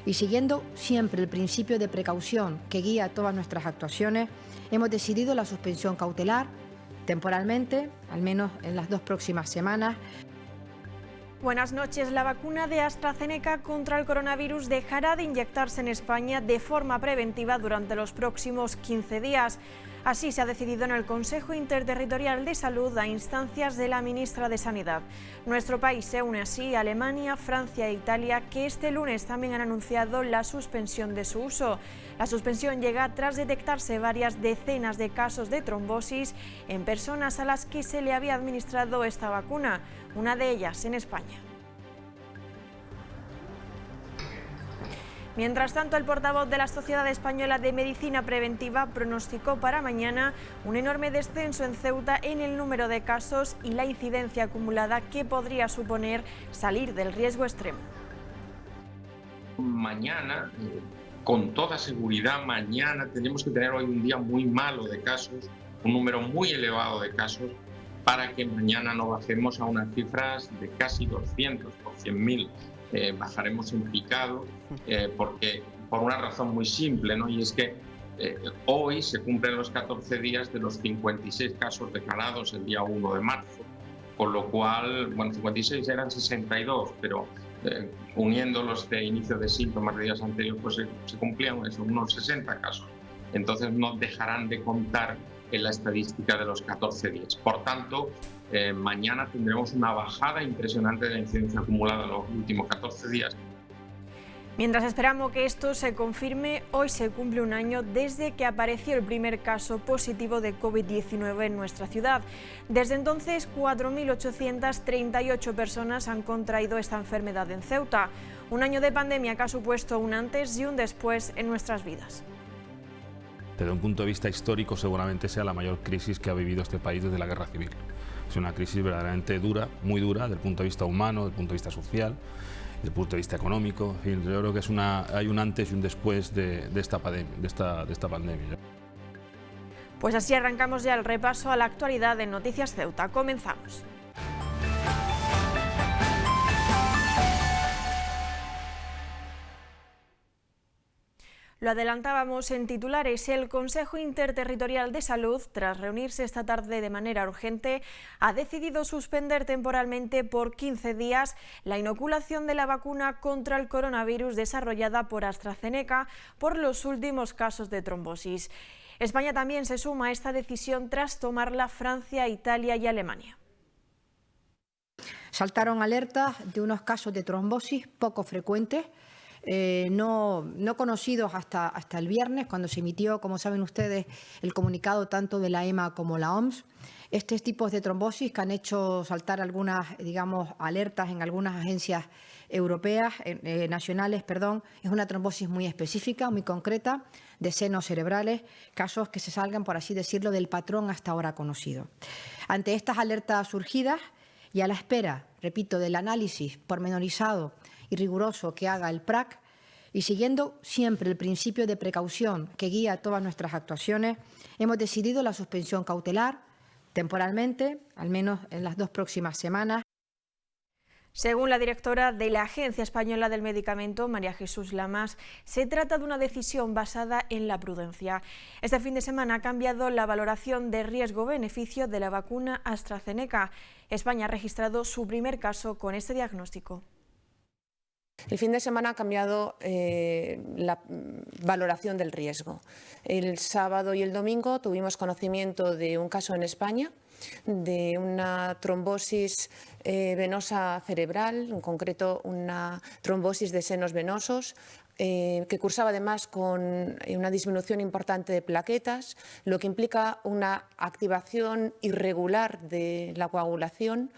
Y siguiendo siempre el principio de precaución que guía todas nuestras actuaciones, hemos decidido la suspensión cautelar temporalmente, al menos en las 2 próximas semanas. Buenas noches. La vacuna de AstraZeneca contra el coronavirus dejará de inyectarse en España de forma preventiva durante los próximos 15 días. Así se ha decidido en el Consejo Interterritorial de Salud a instancias de la ministra de Sanidad. Nuestro país se une así a Alemania, Francia e Italia, que este lunes también han anunciado la suspensión de su uso. La suspensión llega tras detectarse varias decenas de casos de trombosis en personas a las que se le había administrado esta vacuna, una de ellas en España. Mientras tanto, el portavoz de la Sociedad Española de Medicina Preventiva pronosticó para mañana un enorme descenso en Ceuta en el número de casos y la incidencia acumulada que podría suponer salir del riesgo extremo. Mañana, con toda seguridad, mañana tenemos que tener hoy un día muy malo de casos, un número muy elevado de casos, para que mañana no bajemos a unas cifras de casi 200 por 100.000. Bajaremos en picado, porque por una razón muy simple, ¿no? Y es que hoy se cumplen los 14 días de los 56 casos declarados el día 1 de marzo, con lo cual, bueno, 56 eran 62, pero uniendo los de inicio de síntomas de días anteriores, pues se cumplían unos 60 casos. Entonces no dejarán de contar en la estadística de los 14 días. Por tanto, mañana tendremos una bajada impresionante de la incidencia acumulada en los últimos 14 días. Mientras esperamos que esto se confirme, hoy se cumple un año desde que apareció el primer caso positivo de COVID-19 en nuestra ciudad. Desde entonces, 4.838 personas han contraído esta enfermedad en Ceuta. Un año de pandemia que ha supuesto un antes y un después en nuestras vidas. Desde un punto de vista histórico, seguramente sea la mayor crisis que ha vivido este país desde la Guerra Civil. Es una crisis verdaderamente dura, muy dura, desde el punto de vista humano, desde el punto de vista social, desde el punto de vista económico. En fin, yo creo que hay un antes y un después de esta pandemia. Pues así arrancamos ya el repaso a la actualidad de Noticias Ceuta. Comenzamos. Lo adelantábamos en titulares, el Consejo Interterritorial de Salud, tras reunirse esta tarde de manera urgente, ha decidido suspender temporalmente por 15 días la inoculación de la vacuna contra el coronavirus desarrollada por AstraZeneca por los últimos casos de trombosis. España también se suma a esta decisión tras tomarla Francia, Italia y Alemania. Saltaron alertas de unos casos de trombosis poco frecuentes, no conocidos hasta el viernes, cuando se emitió, como saben ustedes, el comunicado tanto de la EMA como la OMS. Estos tipos de trombosis que han hecho saltar algunas, digamos, alertas en algunas agencias europeas, nacionales, es una trombosis muy específica, muy concreta, de senos cerebrales, casos que se salgan, por así decirlo, del patrón hasta ahora conocido. Ante estas alertas surgidas y a la espera, repito, del análisis pormenorizado y riguroso que haga el PRAC, y siguiendo siempre el principio de precaución que guía todas nuestras actuaciones, hemos decidido la suspensión cautelar temporalmente, al menos en las 2 próximas semanas. Según la directora de la Agencia Española del Medicamento, María Jesús Lamas, se trata de una decisión basada en la prudencia. Este fin de semana ha cambiado la valoración de riesgo-beneficio de la vacuna AstraZeneca. España ha registrado su primer caso con este diagnóstico. El fin de semana ha cambiado la valoración del riesgo. El sábado y el domingo tuvimos conocimiento de un caso en España, de una trombosis venosa cerebral, en concreto una trombosis de senos venosos, que cursaba además con una disminución importante de plaquetas, lo que implica una activación irregular de la coagulación.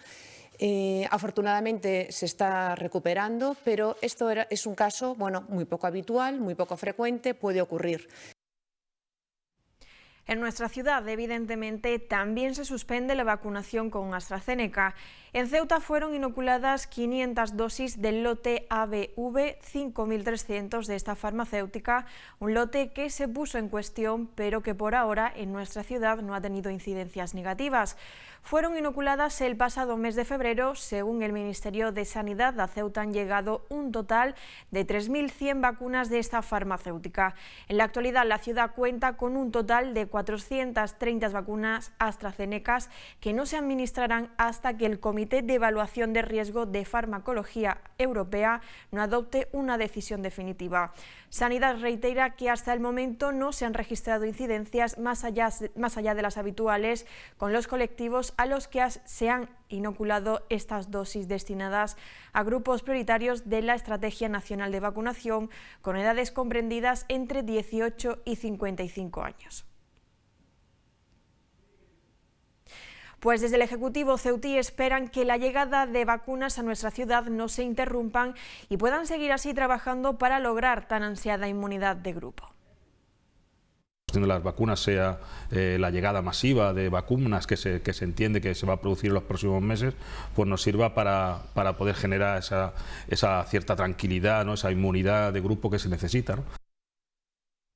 Afortunadamente se está recuperando, pero esto es un caso muy poco habitual, muy poco frecuente, puede ocurrir. En nuestra ciudad, evidentemente, también se suspende la vacunación con AstraZeneca. En Ceuta fueron inoculadas 500 dosis del lote ABV 5.300 de esta farmacéutica, un lote que se puso en cuestión, pero que por ahora en nuestra ciudad no ha tenido incidencias negativas. Fueron inoculadas el pasado mes de febrero. Según el Ministerio de Sanidad, a Ceuta han llegado un total de 3.100 vacunas de esta farmacéutica. En la actualidad, la ciudad cuenta con un total de 430 vacunas AstraZeneca que no se administrarán hasta que el Comité de Evaluación de Riesgo de Farmacología Europea no adopte una decisión definitiva. Sanidad reitera que hasta el momento no se han registrado incidencias más allá de las habituales con los colectivos a los que se han inoculado estas dosis destinadas a grupos prioritarios de la Estrategia Nacional de Vacunación con edades comprendidas entre 18 y 55 años. Pues desde el Ejecutivo ceutí esperan que la llegada de vacunas a nuestra ciudad no se interrumpan y puedan seguir así trabajando para lograr tan ansiada inmunidad de grupo. De las vacunas sea la llegada masiva de vacunas que se entiende que se va a producir en los próximos meses, pues nos sirva para poder generar esa cierta tranquilidad, ¿no? Esa inmunidad de grupo que se necesita, ¿no?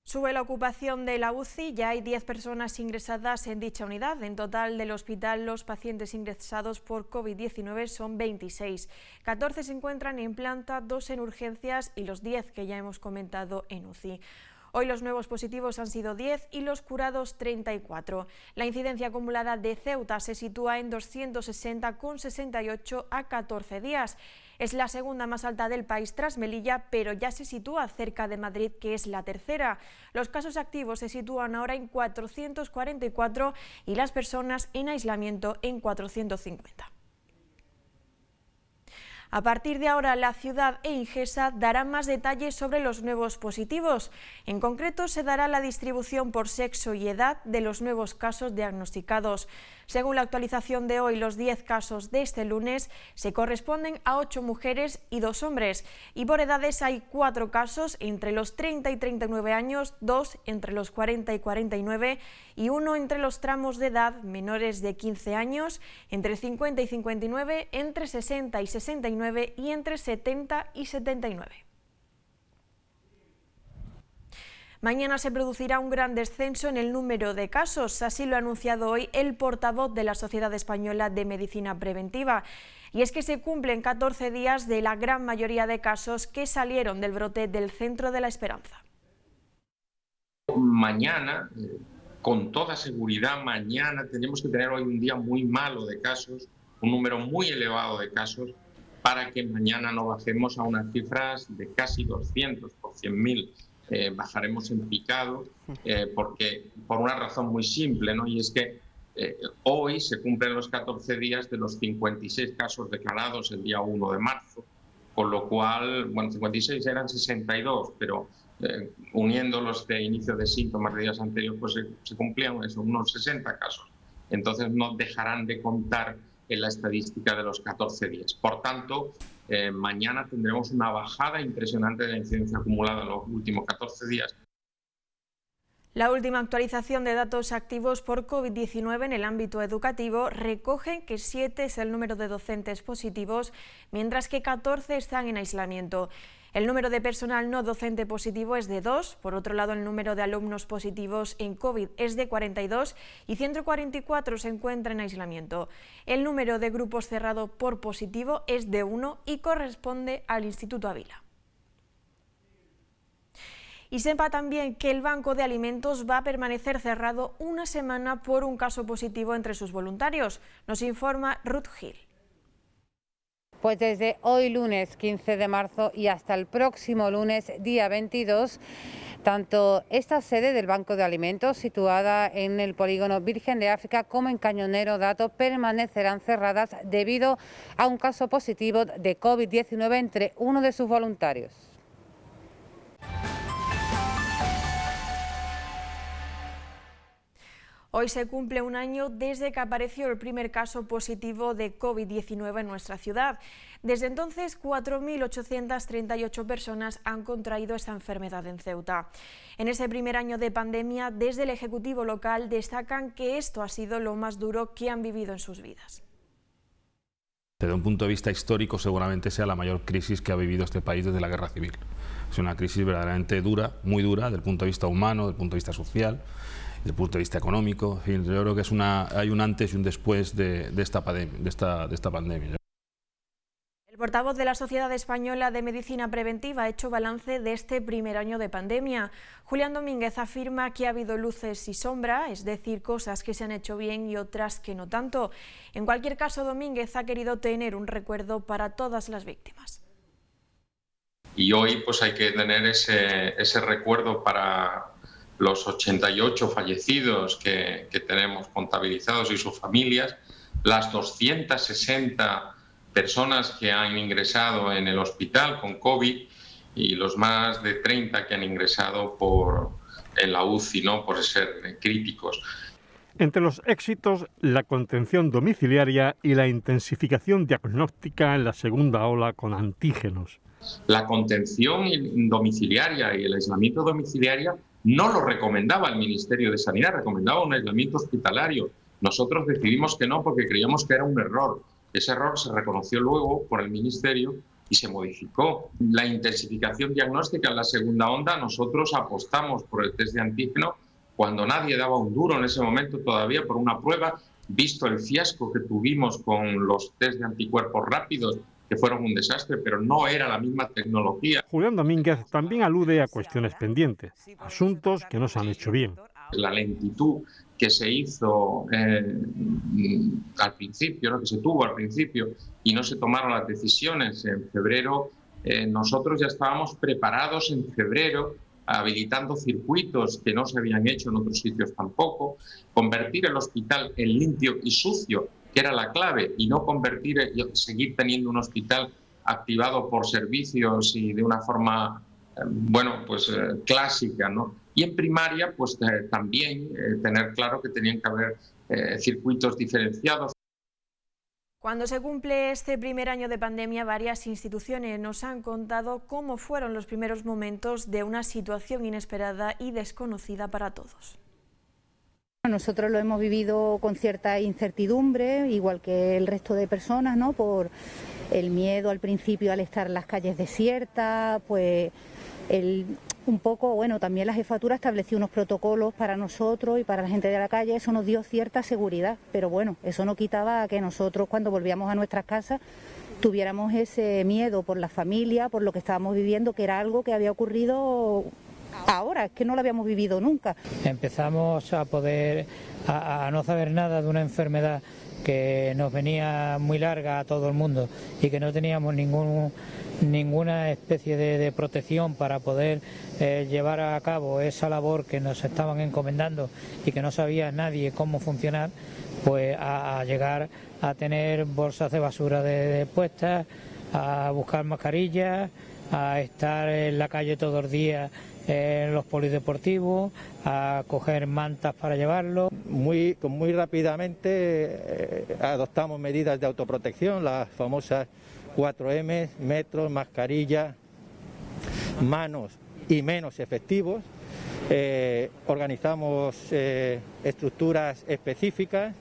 Sube la ocupación de la UCI, ya hay 10 personas ingresadas en dicha unidad. En total del hospital los pacientes ingresados por COVID-19 son 26. 14 se encuentran en planta, 2 en urgencias y los 10 que ya hemos comentado en UCI. Hoy los nuevos positivos han sido 10 y los curados 34. La incidencia acumulada de Ceuta se sitúa en 260,68 a 14 días. Es la segunda más alta del país tras Melilla, pero ya se sitúa cerca de Madrid, que es la tercera. Los casos activos se sitúan ahora en 444 y las personas en aislamiento en 450. A partir de ahora, la ciudad e Ingesa darán más detalles sobre los nuevos positivos. En concreto, se dará la distribución por sexo y edad de los nuevos casos diagnosticados. Según la actualización de hoy, los 10 casos de este lunes se corresponden a 8 mujeres y 2 hombres. Y por edades hay 4 casos entre los 30 y 39 años, 2 entre los 40 y 49 y 1 entre los tramos de edad menores de 15 años, entre 50 y 59, entre 60 y 69 y entre 70 y 79. Mañana se producirá un gran descenso en el número de casos, así lo ha anunciado hoy el portavoz de la Sociedad Española de Medicina Preventiva. Y es que se cumplen 14 días de la gran mayoría de casos que salieron del brote del Centro de la Esperanza. Mañana, con toda seguridad, mañana tenemos que tener hoy un día muy malo de casos, un número muy elevado de casos, para que mañana no bajemos a unas cifras de casi 200 por 100.000. Bajaremos en picado porque por una razón muy simple, ¿no? Y es que hoy se cumplen los 14 días de los 56 casos declarados el día 1 de marzo, con lo cual, bueno, 56 eran 62, pero uniendo los de inicio de síntomas de días anteriores, pues se cumplían unos 60 casos. Entonces no dejarán de contar en la estadística de los 14 días. Por tanto, mañana tendremos una bajada impresionante de la incidencia acumulada en los últimos 14 días. La última actualización de datos activos por COVID-19 en el ámbito educativo recoge que 7 es el número de docentes positivos, mientras que 14 están en aislamiento. El número de personal no docente positivo es de 2, por otro lado el número de alumnos positivos en COVID es de 42 y 144 se encuentra en aislamiento. El número de grupos cerrados por positivo es de 1 y corresponde al Instituto Ávila. Y sepa también que el Banco de Alimentos va a permanecer cerrado una semana por un caso positivo entre sus voluntarios. Nos informa Ruth Gil. Pues desde hoy lunes 15 de marzo y hasta el próximo lunes día 22, tanto esta sede del Banco de Alimentos, situada en el polígono Virgen de África, como en Cañonero Dato, permanecerán cerradas debido a un caso positivo de COVID-19 entre uno de sus voluntarios. Hoy se cumple un año desde que apareció el primer caso positivo de COVID-19 en nuestra ciudad. Desde entonces, 4.838 personas han contraído esta enfermedad en Ceuta. En ese primer año de pandemia, desde el Ejecutivo local destacan que esto ha sido lo más duro que han vivido en sus vidas. Desde un punto de vista histórico, seguramente sea la mayor crisis que ha vivido este país desde la Guerra Civil. Es una crisis verdaderamente dura, muy dura, desde el punto de vista humano, desde el punto de vista social, desde el punto de vista económico. En fin, yo creo que hay un antes y un después de esta pandemia. El portavoz de la Sociedad Española de Medicina Preventiva ha hecho balance de este primer año de pandemia. Julián Domínguez afirma que ha habido luces y sombras, es decir, cosas que se han hecho bien y otras que no tanto. En cualquier caso, Domínguez ha querido tener un recuerdo para todas las víctimas. Y hoy pues hay que tener ese recuerdo para los 88 fallecidos que tenemos contabilizados y sus familias, las 260 personas que han ingresado en el hospital con COVID y los más de 30 que han ingresado en la UCI, ¿no?, por ser críticos. Entre los éxitos, la contención domiciliaria y la intensificación diagnóstica en la segunda ola con antígenos. La contención domiciliaria y el aislamiento domiciliario no lo recomendaba el Ministerio de Sanidad, recomendaba un aislamiento hospitalario. Nosotros decidimos que no porque creíamos que era un error. Ese error se reconoció luego por el Ministerio y se modificó. La intensificación diagnóstica en la segunda onda, nosotros apostamos por el test de antígeno cuando nadie daba un duro en ese momento todavía por una prueba, visto el fiasco que tuvimos con los test de anticuerpos rápidos, que fueron un desastre, pero no era la misma tecnología. Julián Domínguez también alude a cuestiones pendientes, asuntos que no se han hecho bien. La lentitud que se hizo al principio, ¿no?, que se tuvo al principio y no se tomaron las decisiones en febrero, nosotros ya estábamos preparados en febrero, habilitando circuitos que no se habían hecho en otros sitios tampoco, convertir el hospital en limpio y sucio, que era la clave, y no seguir teniendo un hospital activado por servicios y de una forma, clásica, ¿no? Y en primaria, pues también tener claro que tenían que haber circuitos diferenciados. Cuando se cumple este primer año de pandemia, varias instituciones nos han contado cómo fueron los primeros momentos de una situación inesperada y desconocida para todos. Nosotros lo hemos vivido con cierta incertidumbre, igual que el resto de personas, ¿no?, por el miedo al principio al estar las calles desiertas, pues también la jefatura estableció unos protocolos para nosotros y para la gente de la calle, eso nos dio cierta seguridad, pero bueno, eso no quitaba a que nosotros cuando volvíamos a nuestras casas tuviéramos ese miedo por la familia, por lo que estábamos viviendo, que era algo que había ocurrido ahora, es que no lo habíamos vivido nunca. Empezamos a no saber nada de una enfermedad que nos venía muy larga a todo el mundo y que no teníamos ninguna especie de protección para poder llevar a cabo esa labor que nos estaban encomendando y que no sabía nadie cómo funcionar, pues a llegar a tener bolsas de basura puestas, a buscar mascarillas, a estar en la calle todos los días en los polideportivos, a coger mantas para llevarlo. Muy rápidamente adoptamos medidas de autoprotección, las famosas 4M, metros, mascarilla, manos y menos efectivos. Organizamos estructuras específicas,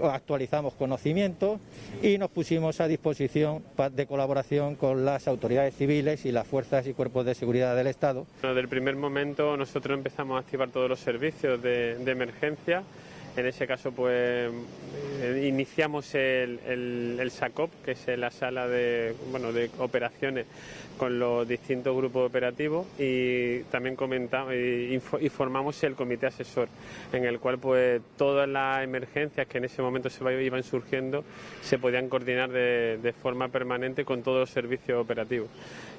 actualizamos conocimientos y nos pusimos a disposición de colaboración con las autoridades civiles y las fuerzas y cuerpos de seguridad del Estado. Desde el primer momento nosotros empezamos a activar todos los servicios de emergencia. En ese caso, pues iniciamos el SACOP, que es la sala de operaciones con los distintos grupos operativos, y también formamos el comité asesor, en el cual pues todas las emergencias que en ese momento iban surgiendo se podían coordinar de forma permanente con todos los servicios operativos.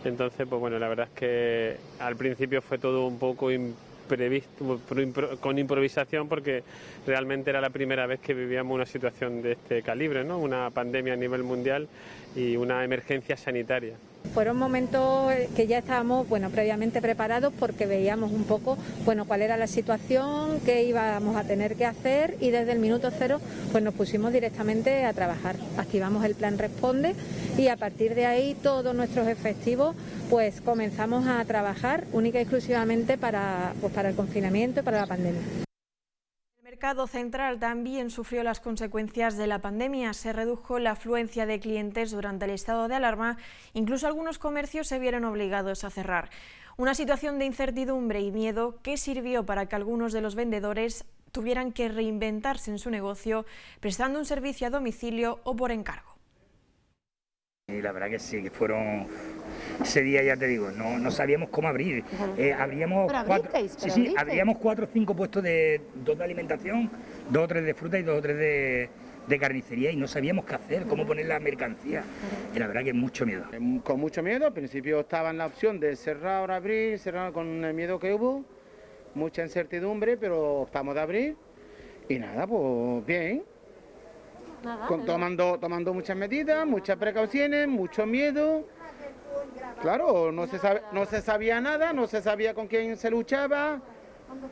Entonces, pues bueno, la verdad es que al principio fue todo un poco previsto, con improvisación, porque realmente era la primera vez que vivíamos una situación de este calibre, ¿no?, una pandemia a nivel mundial y una emergencia sanitaria. Fueron momentos que ya estábamos previamente preparados porque veíamos un poco cuál era la situación, qué íbamos a tener que hacer y desde el minuto cero nos pusimos directamente a trabajar. Activamos el plan Responde y a partir de ahí todos nuestros efectivos comenzamos a trabajar única y exclusivamente para el confinamiento y para la pandemia. El mercado central también sufrió las consecuencias de la pandemia. Se redujo la afluencia de clientes durante el estado de alarma. Incluso algunos comercios se vieron obligados a cerrar. Una situación de incertidumbre y miedo que sirvió para que algunos de los vendedores tuvieran que reinventarse en su negocio, prestando un servicio a domicilio o por encargo. Y la verdad que sí, que fueron... Ese día, ya te digo, no sabíamos cómo abrir. Abríamos abríamos 4 o 5 puestos de 2 de alimentación, 2 o 3 de fruta y 2 o 3 de carnicería y no sabíamos qué hacer, cómo poner la mercancía. Y la verdad que mucho miedo. Con mucho miedo, al principio estaba en la opción de cerrar o abrir, cerrar con el miedo que hubo, mucha incertidumbre, pero optamos de abrir y nada, pues bien. Tomando muchas medidas, muchas precauciones, mucho miedo. Claro, no se sabía nada, no se sabía con quién se luchaba,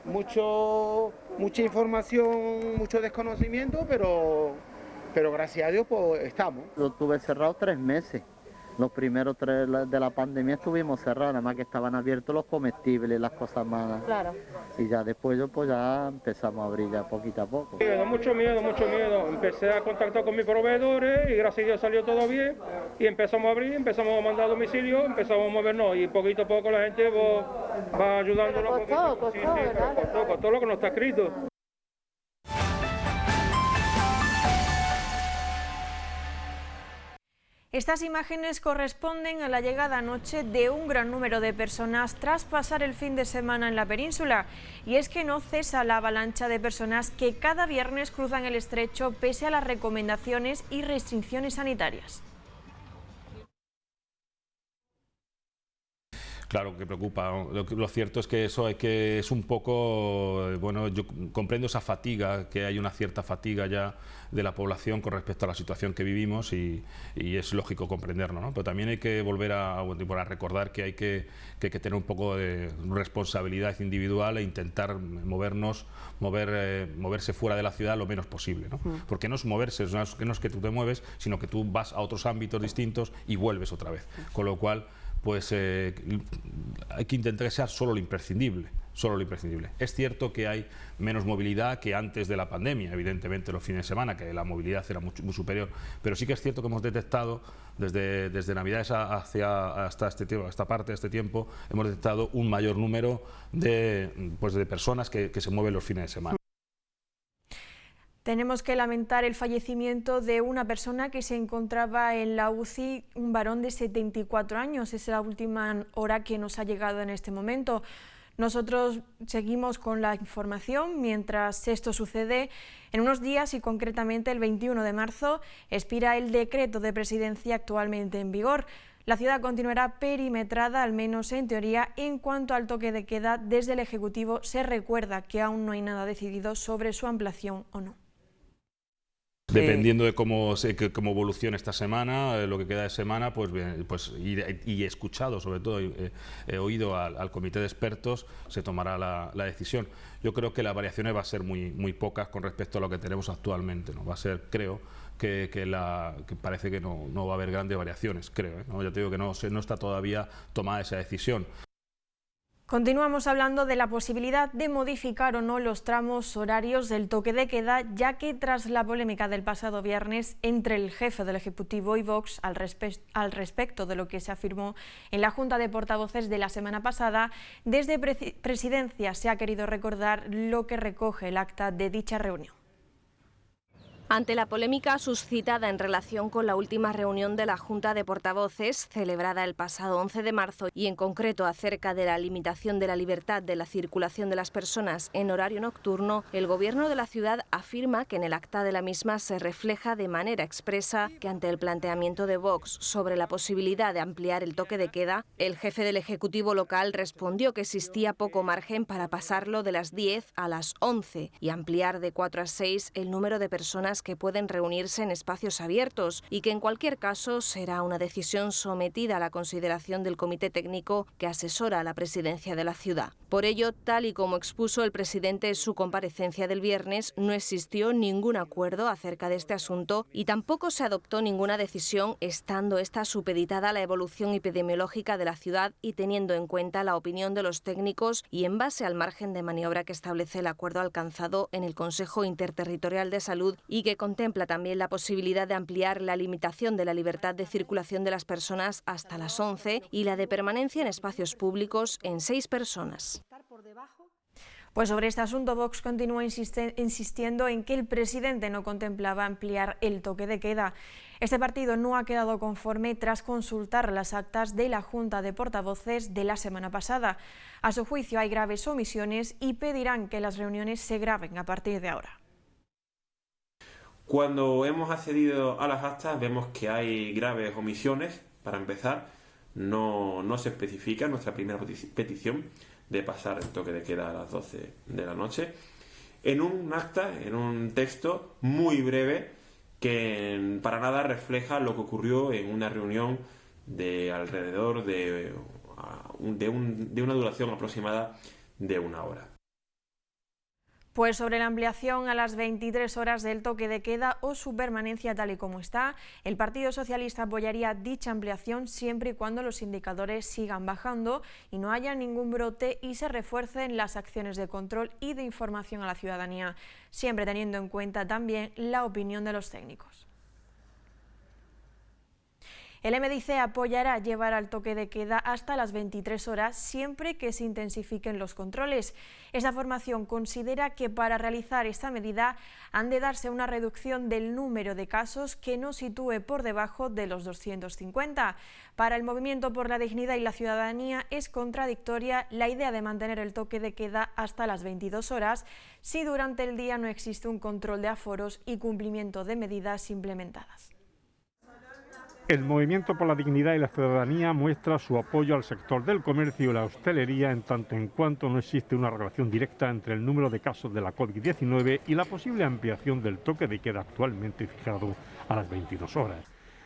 mucha información, mucho desconocimiento, pero gracias a Dios pues estamos. Lo tuve cerrado 3 meses. Los primeros 3 de la pandemia estuvimos cerrados, además que estaban abiertos los comestibles, las cosas malas. Claro. Y ya después ya empezamos a abrir ya poquito a poco. Mucho miedo. Empecé a contactar con mis proveedores y gracias a Dios salió todo bien. Y empezamos a abrir, empezamos a mandar a domicilio, empezamos a movernos y poquito a poco la gente va ayudándonos. Costó lo que no está escrito. Estas imágenes corresponden a la llegada anoche de un gran número de personas tras pasar el fin de semana en la península. Y es que no cesa la avalancha de personas que cada viernes cruzan el estrecho pese a las recomendaciones y restricciones sanitarias. Claro que preocupa. Lo cierto es que eso es un poco, bueno, yo comprendo esa fatiga, que hay una cierta fatiga ya de la población con respecto a la situación que vivimos y es lógico comprenderlo, ¿no? Pero también hay que volver a recordar que hay que tener un poco de responsabilidad individual e intentar moverse fuera de la ciudad lo menos posible, ¿no? Porque no es moverse, no es que tú te mueves, sino que tú vas a otros ámbitos distintos y vuelves otra vez. Con lo cual, pues hay que intentar que sea solo lo imprescindible. Es cierto que hay menos movilidad que antes de la pandemia, evidentemente los fines de semana, que la movilidad era muy superior, pero sí que es cierto que hemos detectado desde Navidades hasta esta parte de este tiempo, hemos detectado un mayor número de personas que se mueven los fines de semana. Tenemos que lamentar el fallecimiento de una persona que se encontraba en la UCI, un varón de 74 años. Es la última hora que nos ha llegado en este momento. Nosotros seguimos con la información mientras esto sucede. En unos días y concretamente el 21 de marzo expira el decreto de presidencia actualmente en vigor. La ciudad continuará perimetrada, al menos en teoría. En cuanto al toque de queda, desde el Ejecutivo se recuerda que aún no hay nada decidido sobre su ampliación o no. Dependiendo de cómo evolucione esta semana, lo que queda de semana, y he escuchado, sobre todo, he oído al comité de expertos, se tomará la decisión. Yo creo que las variaciones van a ser muy pocas con respecto a lo que tenemos actualmente, ¿no? Va a ser, creo, que parece que no va a haber grandes variaciones, creo, ¿eh? ¿No? Ya te digo que no está todavía tomada esa decisión. Continuamos hablando de la posibilidad de modificar o no los tramos horarios del toque de queda, ya que tras la polémica del pasado viernes entre el jefe del Ejecutivo y Vox al respecto de lo que se afirmó en la Junta de Portavoces de la semana pasada, desde Presidencia se ha querido recordar lo que recoge el acta de dicha reunión. Ante la polémica suscitada en relación con la última reunión de la Junta de Portavoces, celebrada el pasado 11 de marzo, y en concreto acerca de la limitación de la libertad de la circulación de las personas en horario nocturno, el Gobierno de la ciudad afirma que en el acta de la misma se refleja de manera expresa que ante el planteamiento de Vox sobre la posibilidad de ampliar el toque de queda, el jefe del Ejecutivo local respondió que existía poco margen para pasarlo de las 10 a las 11 y ampliar de 4 a 6 el número de personas las que pueden reunirse en espacios abiertos y que en cualquier caso será una decisión sometida a la consideración del Comité Técnico que asesora a la presidencia de la ciudad. Por ello, tal y como expuso el presidente en su comparecencia del viernes, no existió ningún acuerdo acerca de este asunto y tampoco se adoptó ninguna decisión, estando esta supeditada a la evolución epidemiológica de la ciudad y teniendo en cuenta la opinión de los técnicos y en base al margen de maniobra que establece el acuerdo alcanzado en el Consejo Interterritorial de Salud y que contempla también la posibilidad de ampliar la limitación de la libertad de circulación de las personas hasta las 11 y la de permanencia en espacios públicos en 6 personas. Pues sobre este asunto, Vox continúa insistiendo en que el presidente no contemplaba ampliar el toque de queda. Este partido no ha quedado conforme tras consultar las actas de la Junta de Portavoces de la semana pasada. A su juicio hay graves omisiones y pedirán que las reuniones se graben a partir de ahora. Cuando hemos accedido a las actas vemos que hay graves omisiones. Para empezar, no se especifica nuestra primera petición de pasar el toque de queda a las 12 de la noche, en un acta, en un texto muy breve que para nada refleja lo que ocurrió en una reunión de alrededor de una duración aproximada de 1 hora. Pues sobre la ampliación a las 23 horas del toque de queda o su permanencia tal y como está, el Partido Socialista apoyaría dicha ampliación siempre y cuando los indicadores sigan bajando y no haya ningún brote y se refuercen las acciones de control y de información a la ciudadanía, siempre teniendo en cuenta también la opinión de los técnicos. El MDIC apoyará llevar al toque de queda hasta las 23 horas siempre que se intensifiquen los controles. Esta formación considera que para realizar esta medida han de darse una reducción del número de casos que no sitúe por debajo de los 250. Para el Movimiento por la Dignidad y la Ciudadanía es contradictoria la idea de mantener el toque de queda hasta las 22 horas si durante el día no existe un control de aforos y cumplimiento de medidas implementadas. El Movimiento por la Dignidad y la Ciudadanía muestra su apoyo al sector del comercio y la hostelería en tanto en cuanto no existe una relación directa entre el número de casos de la COVID-19 y la posible ampliación del toque de queda actualmente fijado a las 22 horas.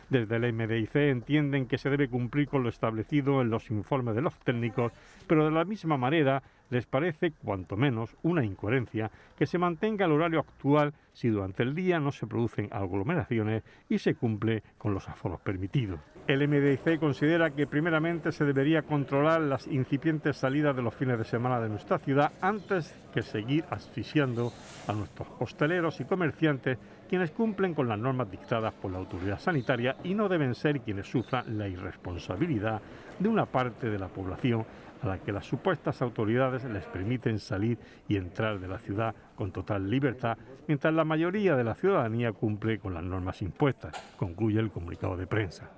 Desde el MDIC entienden que se debe cumplir con lo establecido en los informes de los técnicos, pero de la misma manera les parece, cuanto menos, una incoherencia que se mantenga el horario actual si durante el día no se producen aglomeraciones y se cumple con los aforos permitidos. El MDIC considera que primeramente se debería controlar las incipientes salidas de los fines de semana de nuestra ciudad antes que seguir asfixiando a nuestros hosteleros y comerciantes, quienes cumplen con las normas dictadas por la autoridad sanitaria y no deben ser quienes sufran la irresponsabilidad de una parte de la población a la que las supuestas autoridades les permiten salir y entrar de la ciudad con total libertad, mientras la mayoría de la ciudadanía cumple con las normas impuestas, concluye el comunicado de prensa.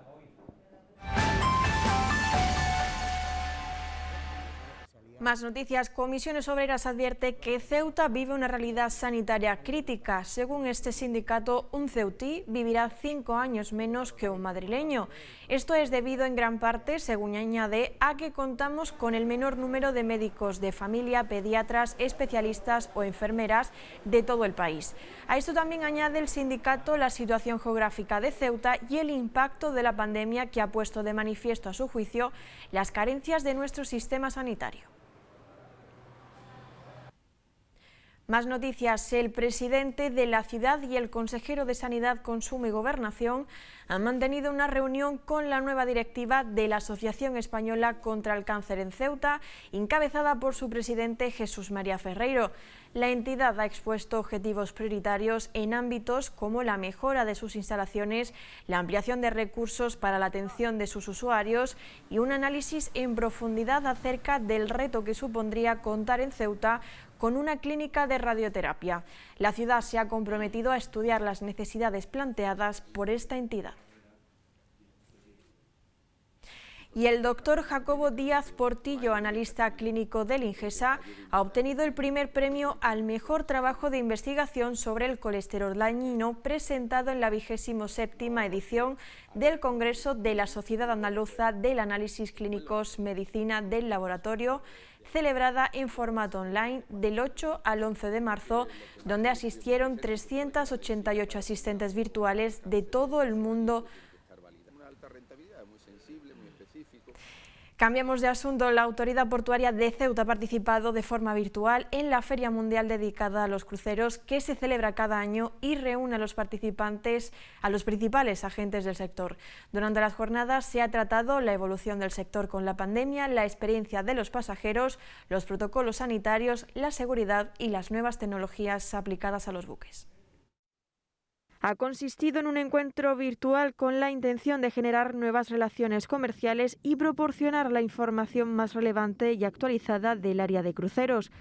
Más noticias. Comisiones Obreras advierte que Ceuta vive una realidad sanitaria crítica. Según este sindicato, un ceutí vivirá 5 años menos que un madrileño. Esto es debido en gran parte, según añade, a que contamos con el menor número de médicos de familia, pediatras, especialistas o enfermeras de todo el país. A esto también añade el sindicato la situación geográfica de Ceuta y el impacto de la pandemia que ha puesto de manifiesto, a su juicio, las carencias de nuestro sistema sanitario. Más noticias. El presidente de la ciudad y el consejero de Sanidad, Consumo y Gobernación han mantenido una reunión con la nueva directiva de la Asociación Española contra el Cáncer en Ceuta, encabezada por su presidente Jesús María Ferreiro. La entidad ha expuesto objetivos prioritarios en ámbitos como la mejora de sus instalaciones, la ampliación de recursos para la atención de sus usuarios y un análisis en profundidad acerca del reto que supondría contar en Ceuta con una clínica de radioterapia. La ciudad se ha comprometido a estudiar las necesidades planteadas por esta entidad. Y el doctor Jacobo Díaz Portillo, analista clínico del Ingesa, ha obtenido el primer premio al mejor trabajo de investigación sobre el colesterol dañino presentado en la 27ª edición del Congreso de la Sociedad Andaluza del Análisis Clínicos Medicina del Laboratorio, celebrada en formato online del 8 al 11 de marzo, donde asistieron 388 asistentes virtuales de todo el mundo. Cambiamos de asunto. La Autoridad Portuaria de Ceuta ha participado de forma virtual en la Feria Mundial dedicada a los cruceros, que se celebra cada año y reúne a los participantes, a los principales agentes del sector. Durante las jornadas se ha tratado la evolución del sector con la pandemia, la experiencia de los pasajeros, los protocolos sanitarios, la seguridad y las nuevas tecnologías aplicadas a los buques. Ha consistido en un encuentro virtual con la intención de generar nuevas relaciones comerciales y proporcionar la información más relevante y actualizada del área de cruceros.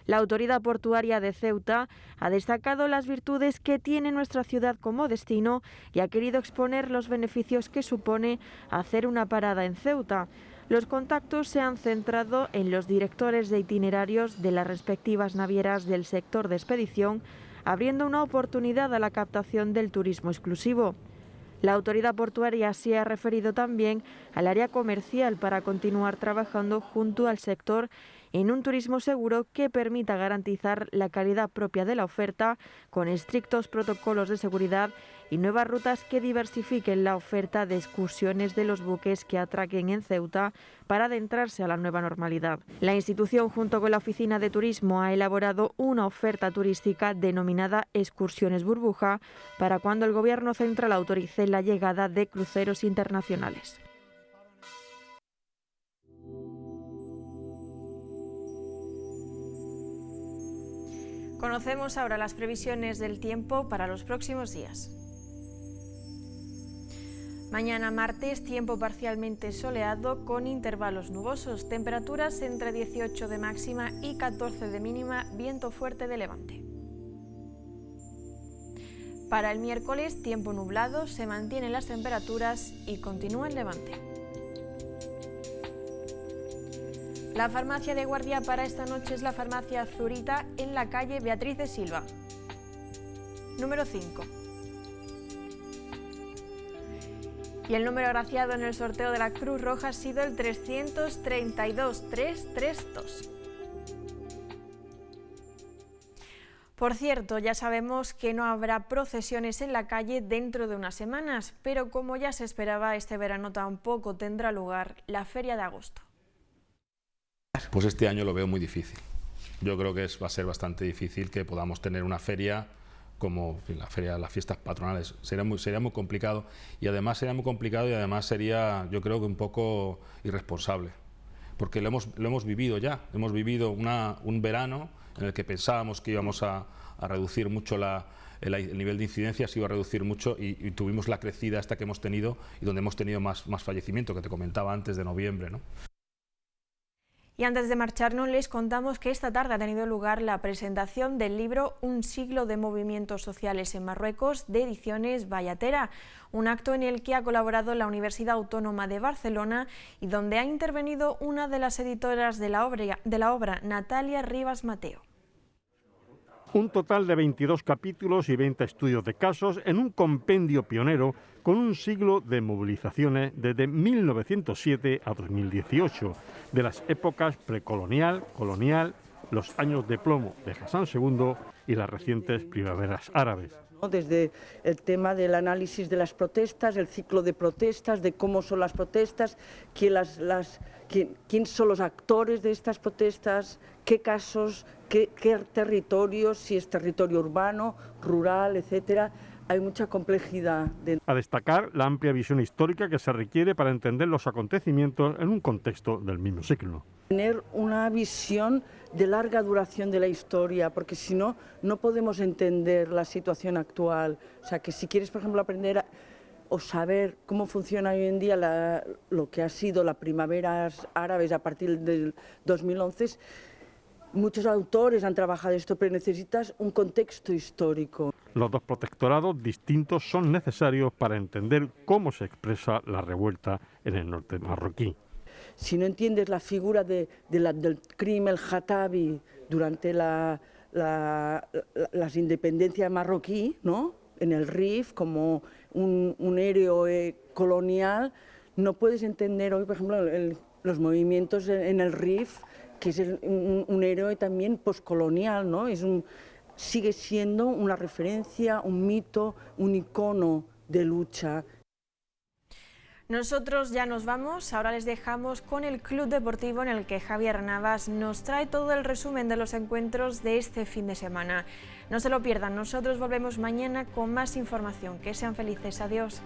La Autoridad Portuaria de Ceuta ha destacado las virtudes que tiene nuestra ciudad como destino y ha querido exponer los beneficios que supone hacer una parada en Ceuta. Los contactos se han centrado en los directores de itinerarios de las respectivas navieras del sector de expedición, abriendo una oportunidad a la captación del turismo exclusivo. La autoridad portuaria se ha referido también al área comercial para continuar trabajando junto al sector en un turismo seguro que permita garantizar la calidad propia de la oferta, con estrictos protocolos de seguridad y nuevas rutas que diversifiquen la oferta de excursiones de los buques que atraquen en Ceuta para adentrarse a la nueva normalidad. La institución, junto con la Oficina de Turismo, ha elaborado una oferta turística denominada Excursiones Burbuja para cuando el Gobierno central autorice la llegada de cruceros internacionales. Conocemos ahora las previsiones del tiempo para los próximos días. Mañana martes, tiempo parcialmente soleado con intervalos nubosos, temperaturas entre 18 de máxima y 14 de mínima, viento fuerte de levante. Para el miércoles, tiempo nublado, se mantienen las temperaturas y continúa el levante. La farmacia de guardia para esta noche es la farmacia Zurita en la calle Beatriz de Silva. Número 5. Y el número agraciado en el sorteo de la Cruz Roja ha sido el 332-332. Por cierto, ya sabemos que no habrá procesiones en la calle dentro de unas semanas, pero como ya se esperaba, este verano tampoco tendrá lugar la Feria de Agosto. Pues este año lo veo muy difícil. Yo creo que va a ser bastante difícil que podamos tener una feria como la feria, las fiestas patronales. Sería muy complicado y además sería, yo creo que un poco irresponsable, porque lo hemos vivido ya. Hemos vivido un verano en el que pensábamos que íbamos a reducir mucho el nivel de incidencia, se iba a reducir mucho y tuvimos la crecida esta que hemos tenido y donde hemos tenido más fallecimiento, que te comentaba antes, de noviembre, ¿no? Y antes de marcharnos, les contamos que esta tarde ha tenido lugar la presentación del libro Un siglo de movimientos sociales en Marruecos, de Ediciones Bayatera, un acto en el que ha colaborado la Universidad Autónoma de Barcelona y donde ha intervenido una de las editoras de la obra, Natalia Rivas Mateo. Un total de 22 capítulos y 20 estudios de casos en un compendio pionero con un siglo de movilizaciones desde 1907 a 2018, de las épocas precolonial, colonial, los años de plomo de Hassan II y las recientes primaveras árabes. Desde el tema del análisis de las protestas, el ciclo de protestas, de cómo son las protestas, quién son los actores de estas protestas, qué casos, qué territorios, si es territorio urbano, rural, etcétera. Hay mucha complejidad. A destacar la amplia visión histórica que se requiere para entender los acontecimientos en un contexto del mismo siglo. Tener una visión de larga duración de la historia, porque si no, no podemos entender la situación actual. O sea, que si quieres, por ejemplo, aprender o saber cómo funciona hoy en día lo que ha sido las primaveras árabes a partir del 2011, muchos autores han trabajado esto, pero necesitas un contexto histórico. Los dos protectorados distintos son necesarios para entender cómo se expresa la revuelta en el norte marroquí. si no entiendes la figura del Krim el Khattabi durante las independencias marroquí, ¿no? En el Rif, como un héroe colonial, no puedes entender hoy, por ejemplo, los movimientos en el Rif, que es un héroe también postcolonial, ¿no? Sigue siendo una referencia, un mito, un icono de lucha. Nosotros ya nos vamos, ahora les dejamos con el Club Deportivo, en el que Javier Navas nos trae todo el resumen de los encuentros de este fin de semana. No se lo pierdan, nosotros volvemos mañana con más información. Que sean felices, adiós.